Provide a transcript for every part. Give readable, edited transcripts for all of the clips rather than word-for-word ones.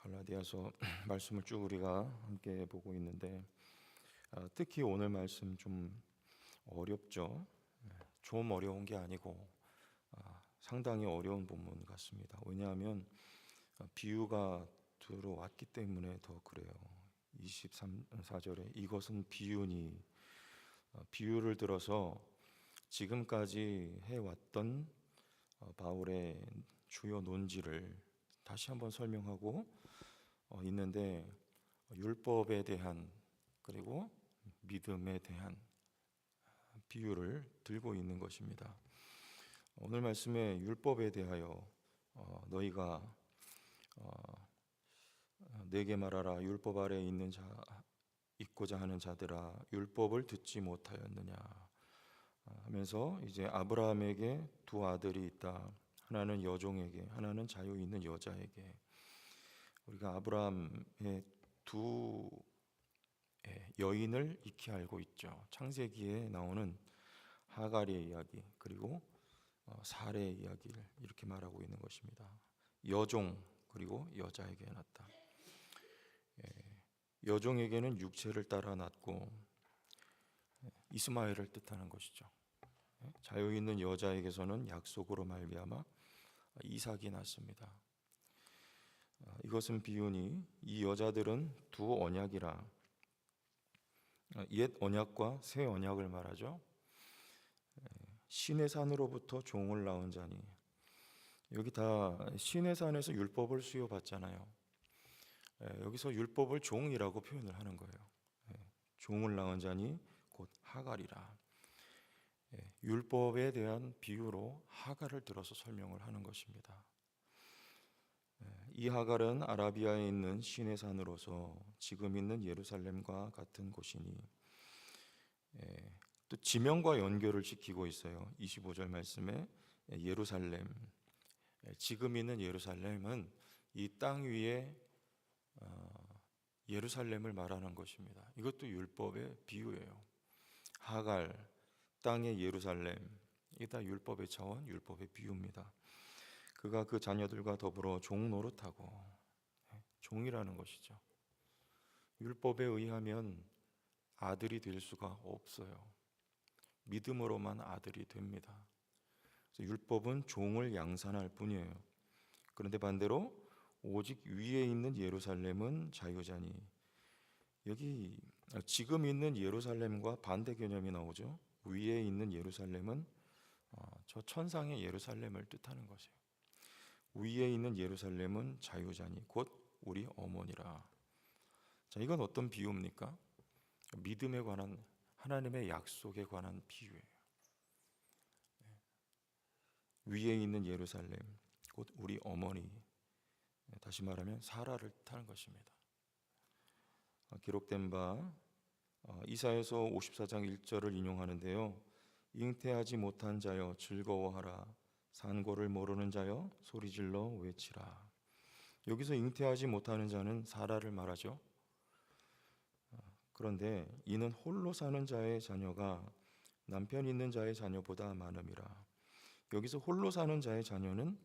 갈라디아서 말씀을 쭉 우리가 함께 보고 있는데 특히 오늘 말씀 좀 어렵죠. 좀 어려운 게 아니고 상당히 어려운 본문 같습니다. 왜냐하면 비유가 들어왔기 때문에 더 그래요. 24절에 이것은 비유니, 비유를 들어서 지금까지 해왔던 바울의 주요 논지를 다시 한번 설명하고 있는데, 율법에 대한 그리고 믿음에 대한 비유를 들고 있는 것입니다. 오늘 말씀에 율법에 대하여 너희가 내게 말하라, 율법 아래에 있는 자 있고자 하는 자들아, 율법을 듣지 못하였느냐 하면서 이제 아브라함에게 두 아들이 있다. 하나는 여종에게, 하나는 자유 있는 여자에게. 우리가 아브라함의 두 여인을 익히 알고 있죠. 창세기에 나오는 하갈의 이야기, 그리고 사례의 이야기를 이렇게 말하고 있는 것입니다. 여종 그리고 여자에게 낳았다. 여종에게는 육체를 따라 낳고 이스마엘을 뜻하는 것이죠. 자유 있는 여자에게서는 약속으로 말미암아 이삭이 낳습니다. 이것은 비유니 이 여자들은 두 언약이라, 옛 언약과 새 언약을 말하죠. 신의 산으로부터 종을 낳은 자니, 여기 다 신의 산에서 율법을 수여받잖아요. 여기서 율법을 종이라고 표현을 하는 거예요. 종을 낳은 자니 곧 하갈이라. 율법에 대한 비유로 하갈을 들어서 설명을 하는 것입니다. 이 하갈은 아라비아에 있는 신의 산으로서 지금 있는 예루살렘과 같은 곳이니, 또 지명과 연결을 시키고 있어요. 25절 말씀에 예루살렘, 지금 있는 예루살렘은 이 땅 위에 예루살렘을 말하는 것입니다. 이것도 율법의 비유예요. 하갈, 땅의 예루살렘, 이게 다 율법의 차원, 율법의 비유입니다. 그가 그 자녀들과 더불어 종 노릇하고, 종이라는 것이죠. 율법에 의하면 아들이 될 수가 없어요. 믿음으로만 아들이 됩니다. 그래서 율법은 종을 양산할 뿐이에요. 그런데 반대로 오직 위에 있는 예루살렘은 자유자니, 여기 지금 있는 예루살렘과 반대 개념이 나오죠. 위에 있는 예루살렘은 저 천상의 예루살렘을 뜻하는 것이에요. 위에 있는 예루살렘은 자유자니 곧 우리 어머니라. 자, 이건 어떤 비유입니까? 믿음에 관한, 하나님의 약속에 관한 비유예요. 위에 있는 예루살렘 곧 우리 어머니, 다시 말하면 사라를 뜻하는 것입니다. 기록된 바 이사야서 54장 1절을 인용하는데요. 잉태하지 못한 자여 즐거워하라, 산고를 모르는 자여 소리질러 외치라. 여기서 잉태하지 못하는 자는 사라를 말하죠. 그런데 이는 홀로 사는 자의 자녀가 남편 있는 자의 자녀보다 많음이라. 여기서 홀로 사는 자의 자녀는,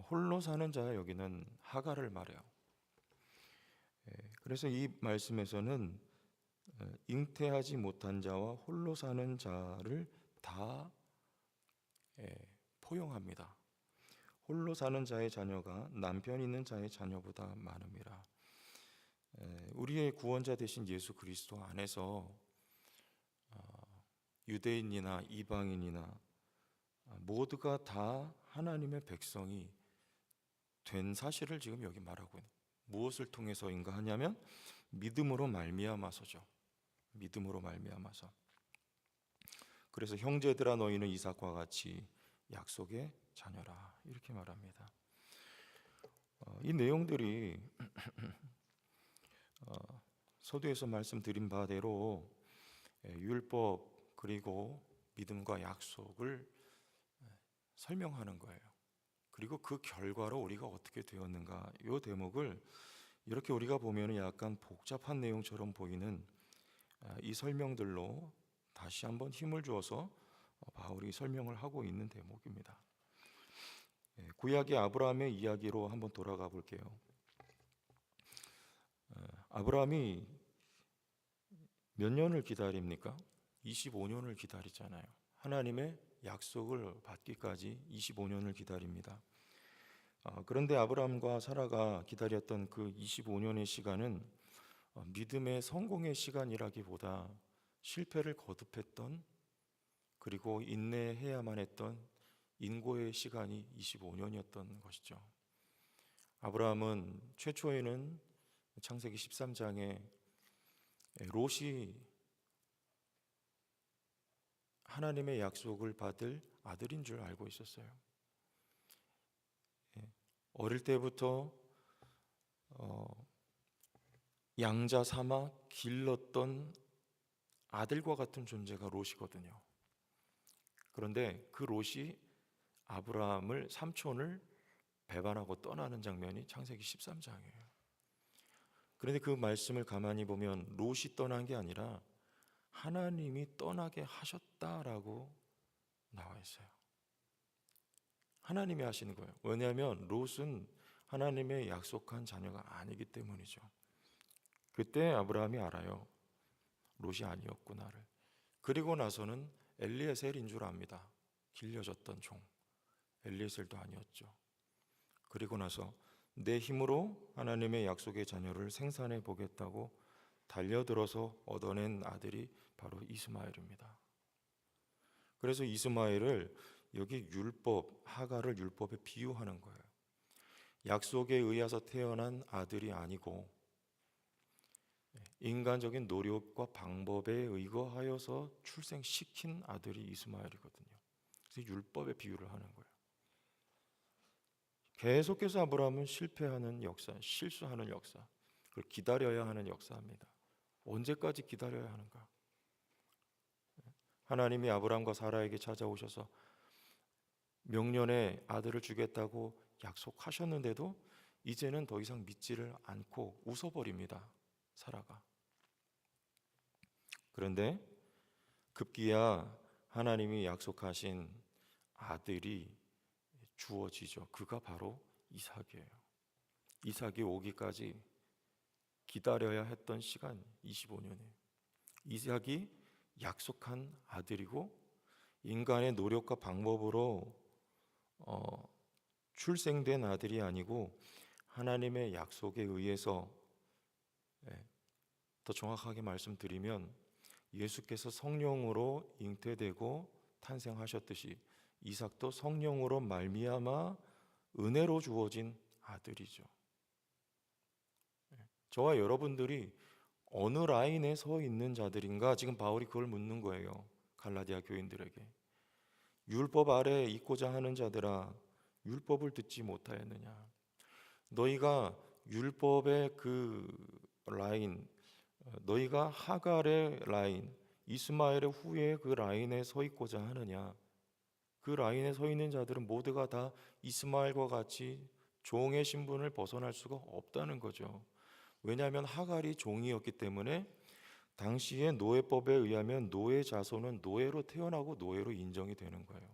홀로 사는 자, 여기는 하갈을 말해요. 그래서 이 말씀에서는 잉태하지 못한 자와 홀로 사는 자를 다 포용합니다. 홀로 사는 자의 자녀가 남편 있는 자의 자녀보다 많음이라. 우리의 구원자 되신 예수 그리스도 안에서 유대인이나 이방인이나 모두가 다 하나님의 백성이 된 사실을 지금 여기 말하고 있는, 무엇을 통해서인가 하냐면 믿음으로 말미암아서죠. 믿음으로 말미암아서. 그래서 형제들아 너희는 이삭과 같이 약속의 자녀라, 이렇게 말합니다. 이 내용들이 서두에서 말씀드린 바대로 율법 그리고 믿음과 약속을 설명하는 거예요. 그리고 그 결과로 우리가 어떻게 되었는가, 이 대목을 이렇게 우리가 보면 약간 복잡한 내용처럼 보이는 이 설명들로 다시 한번 힘을 주어서 바울이 설명을 하고 있는 대목입니다. 구약의 아브라함의 이야기로 한번 돌아가 볼게요. 아브라함이 몇 년을 기다립니까? 25년을 기다리잖아요. 하나님의 약속을 받기까지 25년을 기다립니다. 그런데 아브라함과 사라가 기다렸던 그 25년의 시간은 믿음의 성공의 시간이라기보다 실패를 거듭했던, 그리고 인내해야만 했던 인고의 시간이 25년이었던 것이죠. 아브라함은 최초에는 창세기 13장에 롯이 하나님의 약속을 받을 아들인 줄 알고 있었어요. 어릴 때부터 양자 삼아 길렀던 아들과 같은 존재가 롯이거든요. 그런데 그 롯이 아브라함을, 삼촌을 배반하고 떠나는 장면이 창세기 13장이에요. 그런데 그 말씀을 가만히 보면 롯이 떠난 게 아니라 하나님이 떠나게 하셨다라고 나와 있어요. 하나님이 하시는 거예요. 왜냐하면 롯은 하나님의 약속한 자녀가 아니기 때문이죠. 그때 아브라함이 알아요. 롯이 아니었구나를. 그리고 나서는 엘리에셀인 줄 압니다. 길려졌던 종. 엘리에셀도 아니었죠. 그리고 나서 내 힘으로 하나님의 약속의 자녀를 생산해 보겠다고 달려들어서 얻어낸 아들이 바로 이스마엘입니다. 그래서 이스마엘을 여기 율법, 하갈을 율법에 비유하는 거예요. 약속에 의해서 태어난 아들이 아니고 인간적인 노력과 방법에 의거하여서 출생시킨 아들이 이스마엘이거든요. 그래서 율법의 비유를 하는 거예요. 계속해서 아브라함은 실패하는 역사, 실수하는 역사, 그걸 기다려야 하는 역사입니다. 언제까지 기다려야 하는가? 하나님이 아브라함과 사라에게 찾아오셔서 명년에 아들을 주겠다고 약속하셨는데도 이제는 더 이상 믿지를 않고 웃어버립니다. 사라가. 그런데 급기야 하나님이 약속하신 아들이 주어지죠. 그가 바로 이삭이에요. 이삭이 오기까지 기다려야 했던 시간 25년이에요. 이삭이 약속한 아들이고 인간의 노력과 방법으로 출생된 아들이 아니고 하나님의 약속에 의해서, 더 정확하게 말씀드리면 예수께서 성령으로 잉태되고 탄생하셨듯이 이삭도 성령으로 말미암아 은혜로 주어진 아들이죠. 저와 여러분들이 어느 라인에 서 있는 자들인가? 지금 바울이 그걸 묻는 거예요. 갈라디아 교인들에게. 율법 아래 있고자 하는 자들아, 율법을 듣지 못하였느냐? 너희가 율법의 그 라인, 너희가 하갈의 라인, 이스마엘의 후예 그 라인에 서 있고자 하느냐? 그 라인에 서 있는 자들은 모두가 다 이스마엘과 같이 종의 신분을 벗어날 수가 없다는 거죠. 왜냐하면 하갈이 종이었기 때문에 당시의 노예법에 의하면 노예 자손은 노예로 태어나고 노예로 인정이 되는 거예요.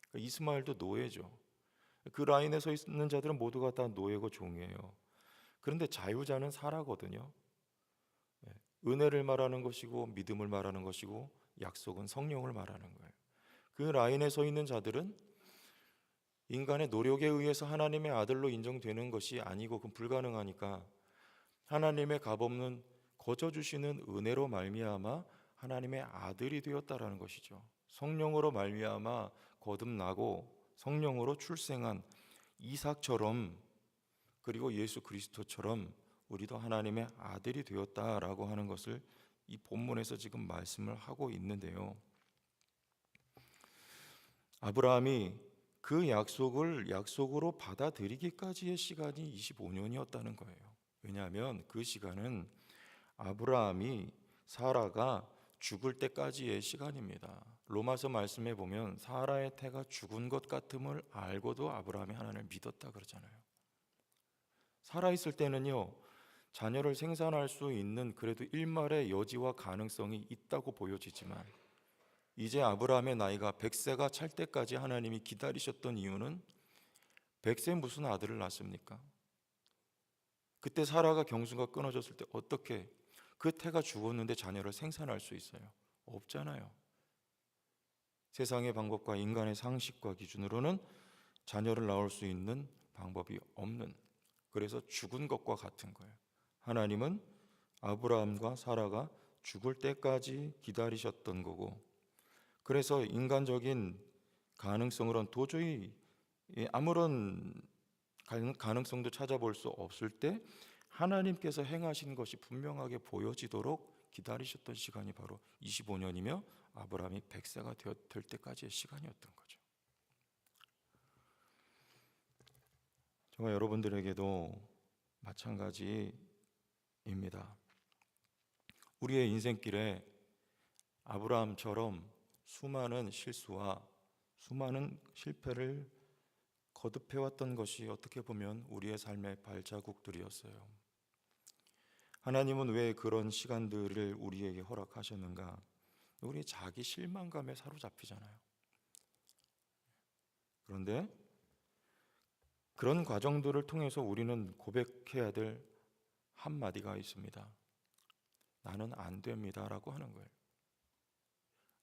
그러니까 이스마엘도 노예죠. 그 라인에 서 있는 자들은 모두가 다 노예고 종이에요. 그런데 자유자는 사라거든요. 은혜를 말하는 것이고 믿음을 말하는 것이고 약속은 성령을 말하는 거예요. 그 라인에 서 있는 자들은 인간의 노력에 의해서 하나님의 아들로 인정되는 것이 아니고 그건 불가능하니까 하나님의 값없는 거저 주시는 은혜로 말미암아 하나님의 아들이 되었다라는 것이죠. 성령으로 말미암아 거듭나고 성령으로 출생한 이삭처럼, 그리고 예수 그리스도처럼 우리도 하나님의 아들이 되었다라고 하는 것을 이 본문에서 지금 말씀을 하고 있는데요. 아브라함이 그 약속을 약속으로 받아들이기까지의 시간이 25년이었다는 거예요. 왜냐하면 그 시간은 아브라함이, 사라가 죽을 때까지의 시간입니다. 로마서 말씀에 보면 사라의 태가 죽은 것 같음을 알고도 아브라함이 하나님을 믿었다 그러잖아요. 살아있을 때는요, 자녀를 생산할 수 있는 그래도 일말의 여지와 가능성이 있다고 보여지지만 이제 아브라함의 나이가 100세가 찰 때까지 하나님이 기다리셨던 이유는 100세 무슨 아들을 낳습니까? 그때 사라가 경수가 끊어졌을 때 어떻게 그 태가 죽었는데 자녀를 생산할 수 있어요? 없잖아요. 세상의 방법과 인간의 상식과 기준으로는 자녀를 낳을 수 있는 방법이 없는, 그래서 죽은 것과 같은 거예요. 하나님은 아브라함과 사라가 죽을 때까지 기다리셨던 거고, 그래서 인간적인 가능성으로는 도저히 아무런 가능성도 찾아볼 수 없을 때 하나님께서 행하신 것이 분명하게 보여지도록 기다리셨던 시간이 바로 25년이며 아브라함이 100세가 될 때까지의 시간이었던 거죠. 저와 여러분들에게도 마찬가지입니다. 우리의 인생길에 아브라함처럼 수많은 실수와 수많은 실패를 거듭해왔던 것이 어떻게 보면 우리의 삶의 발자국들이었어요. 하나님은 왜 그런 시간들을 우리에게 허락하셨는가? 우리 자기 실망감에 사로잡히잖아요. 그런데 그런 과정들을 통해서 우리는 고백해야 될 한마디가 있습니다. 나는 안 됩니다라고 하는 거예요.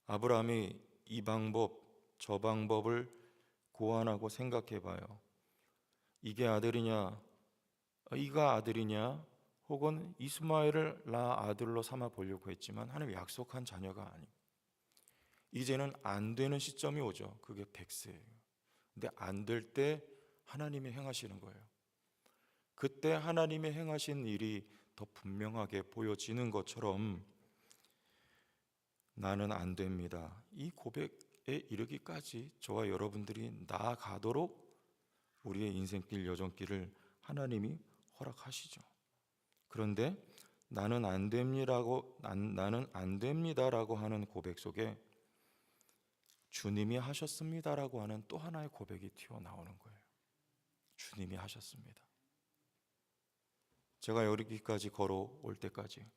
아브라함이 이 방법 저 방법을 고안하고 생각해 봐요. 이게 아들이냐, 이가 아들이냐, 혹은 이스마엘을 나 아들로 삼아 보려고 했지만 하나님 약속한 자녀가 아니. 이제는 안 되는 시점이 오죠. 그게 100세예요. 근데 안 될 때 하나님이 행하시는 거예요. 그때 하나님이 행하신 일이 더 분명하게 보여지는 것처럼 나는 안 됩니다. 이 고백에 이르기까지 저와 여러분들이 나아가도록 우리의 인생길 여정길을 하나님이 허락하시죠. 그런데 나는 안 됩니다라고 하는 고백 속에 주님이 하셨습니다라고 하는 또 하나의 고백이 튀어나오는 거예요. 주님이 하셨습니다. 제가 여기까지 걸어올 때까지,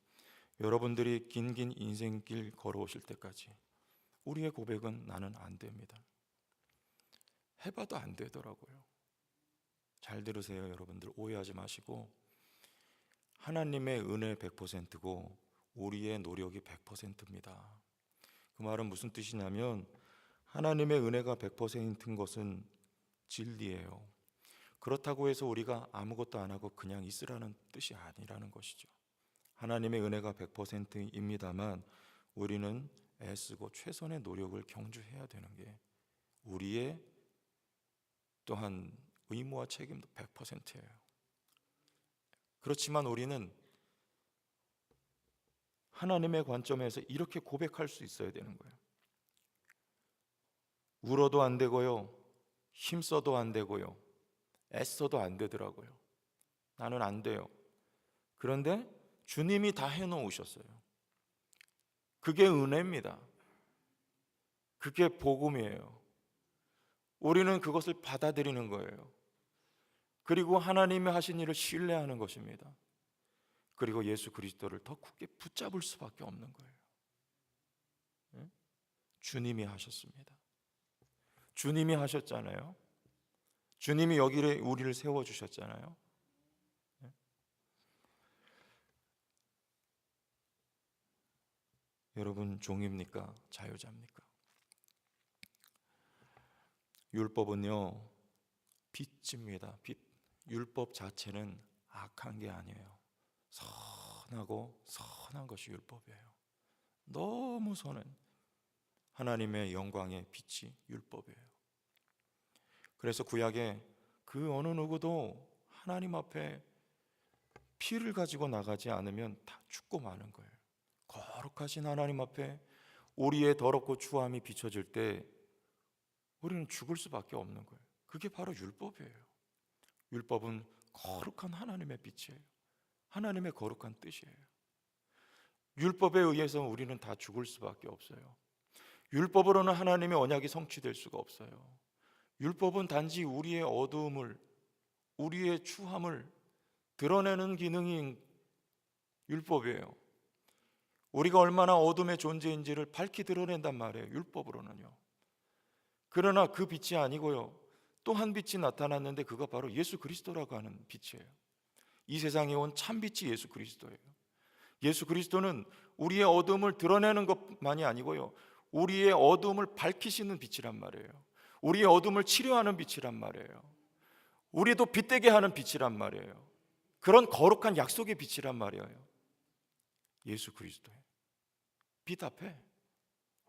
여러분들이 긴 인생길 걸어오실 때까지 우리의 고백은 나는 안 됩니다. 해봐도 안 되더라고요. 잘 들으세요, 여러분들. 오해하지 마시고, 하나님의 은혜 100%고 우리의 노력이 100%입니다. 그 말은 무슨 뜻이냐면 하나님의 은혜가 100%인 것은 진리예요. 그렇다고 해서 우리가 아무것도 안 하고 그냥 있으라는 뜻이 아니라는 것이죠. 하나님의 은혜가 100%입니다만 우리는 애쓰고 최선의 노력을 경주해야 되는 게 우리의 또한 의무와 책임도 100%예요. 그렇지만 우리는 하나님의 관점에서 이렇게 고백할 수 있어야 되는 거예요. 울어도 안 되고요, 힘써도 안 되고요, 애써도 안 되더라고요. 나는 안 돼요. 그런데 주님이 다 해놓으셨어요. 그게 은혜입니다. 그게 복음이에요. 우리는 그것을 받아들이는 거예요. 그리고 하나님이 하신 일을 신뢰하는 것입니다. 그리고 예수 그리스도를 더 굳게 붙잡을 수밖에 없는 거예요. 주님이 하셨습니다. 주님이 하셨잖아요. 주님이 여기에 우리를 세워주셨잖아요. 여러분, 종입니까? 자유자입니까? 율법은요, 빚입니다. 빚. 율법 자체는 악한 게 아니에요. 선하고 선한 것이 율법이에요. 너무 선한 하나님의 영광의 빛이 율법이에요. 그래서 구약에 그 어느 누구도 하나님 앞에 피를 가지고 나가지 않으면 다 죽고 마는 거예요. 거룩하신 하나님 앞에 우리의 더럽고 추함이 비춰질 때 우리는 죽을 수밖에 없는 거예요. 그게 바로 율법이에요. 율법은 거룩한 하나님의 빛이에요. 하나님의 거룩한 뜻이에요. 율법에 의해서 우리는 다 죽을 수밖에 없어요. 율법으로는 하나님의 언약이 성취될 수가 없어요. 율법은 단지 우리의 어두움을, 우리의 추함을 드러내는 기능인 율법이에요. 우리가 얼마나 어둠의 존재인지를 밝히 드러낸단 말이에요, 율법으로는요. 그러나 그 빛이 아니고요, 또 한 빛이 나타났는데 그가 바로 예수 그리스도라고 하는 빛이에요. 이 세상에 온 참빛이 예수 그리스도예요. 예수 그리스도는 우리의 어둠을 드러내는 것만이 아니고요, 우리의 어둠을 밝히시는 빛이란 말이에요. 우리의 어둠을 치료하는 빛이란 말이에요. 우리도 빛되게 하는 빛이란 말이에요. 그런 거룩한 약속의 빛이란 말이에요. 예수 그리스도의 빛 앞에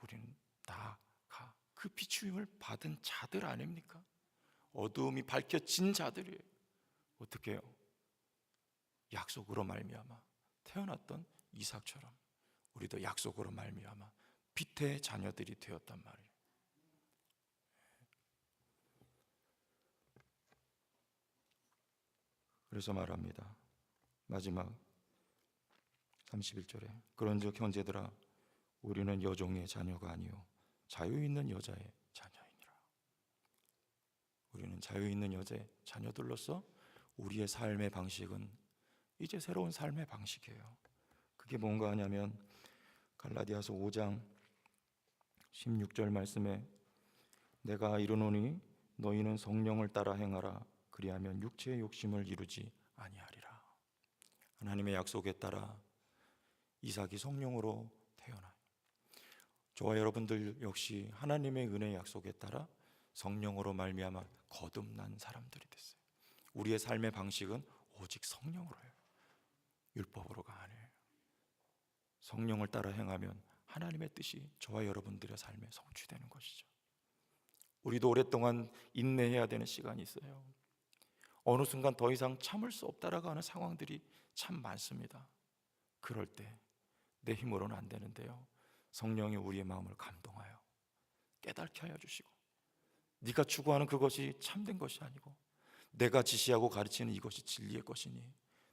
우리는 나아가 그 비추임을 받은 자들 아닙니까? 어두움이 밝혀진 자들이에요. 어떻게 해요? 약속으로 말미암아 태어났던 이삭처럼 우리도 약속으로 말미암아 빛의 자녀들이 되었단 말이에요. 그래서 말합니다. 마지막 31절에 그런즉 형제들아 우리는 여종의 자녀가 아니요 자유 있는 여자의 자녀이니라. 우리는 자유 있는 여자의 자녀들로서 우리의 삶의 방식은 이제 새로운 삶의 방식이에요. 그게 뭔가 하냐면 갈라디아서 5장 16절 말씀에 내가 이르노니 너희는 성령을 따라 행하라 그리하면 육체의 욕심을 이루지 아니하리라. 하나님의 약속에 따라 이삭이 성령으로 태어나요. 저와 여러분들 역시 하나님의 은혜의 약속에 따라 성령으로 말미암아 거듭난 사람들이 됐어요. 우리의 삶의 방식은 오직 성령으로 해요. 율법으로가 아니에요. 성령을 따라 행하면 하나님의 뜻이 저와 여러분들의 삶에 성취되는 것이죠. 우리도 오랫동안 인내해야 되는 시간이 있어요. 어느 순간 더 이상 참을 수 없다라고 하는 상황들이 참 많습니다. 그럴 때 내 힘으로는 안 되는데요, 성령이 우리의 마음을 감동하여 깨닫게 하여 주시고 네가 추구하는 그것이 참된 것이 아니고 내가 지시하고 가르치는 이것이 진리의 것이니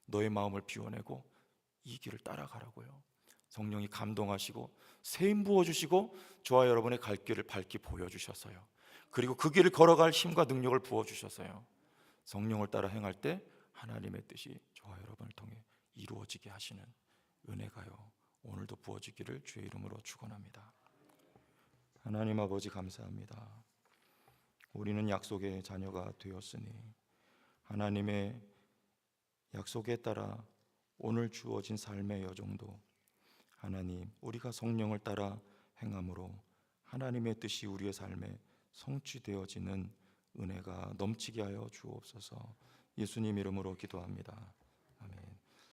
너의 마음을 비워내고 이 길을 따라가라고요. 성령이 감동하시고 세임 부어주시고 저와 여러분의 갈 길을 밝히 보여주셨어요. 그리고 그 길을 걸어갈 힘과 능력을 부어주셨어요. 성령을 따라 행할 때 하나님의 뜻이 저와 여러분을 통해 이루어지게 하시는 은혜가요 오늘도 부어지기를 주의 이름으로 축원합니다. 하나님 아버지 감사합니다. 우리는 약속의 자녀가 되었으니 하나님의 약속에 따라 오늘 주어진 삶의 여정도 하나님 우리가 성령을 따라 행함으로 하나님의 뜻이 우리의 삶에 성취되어지는 은혜가 넘치게 하여 주옵소서. 예수님 이름으로 기도합니다.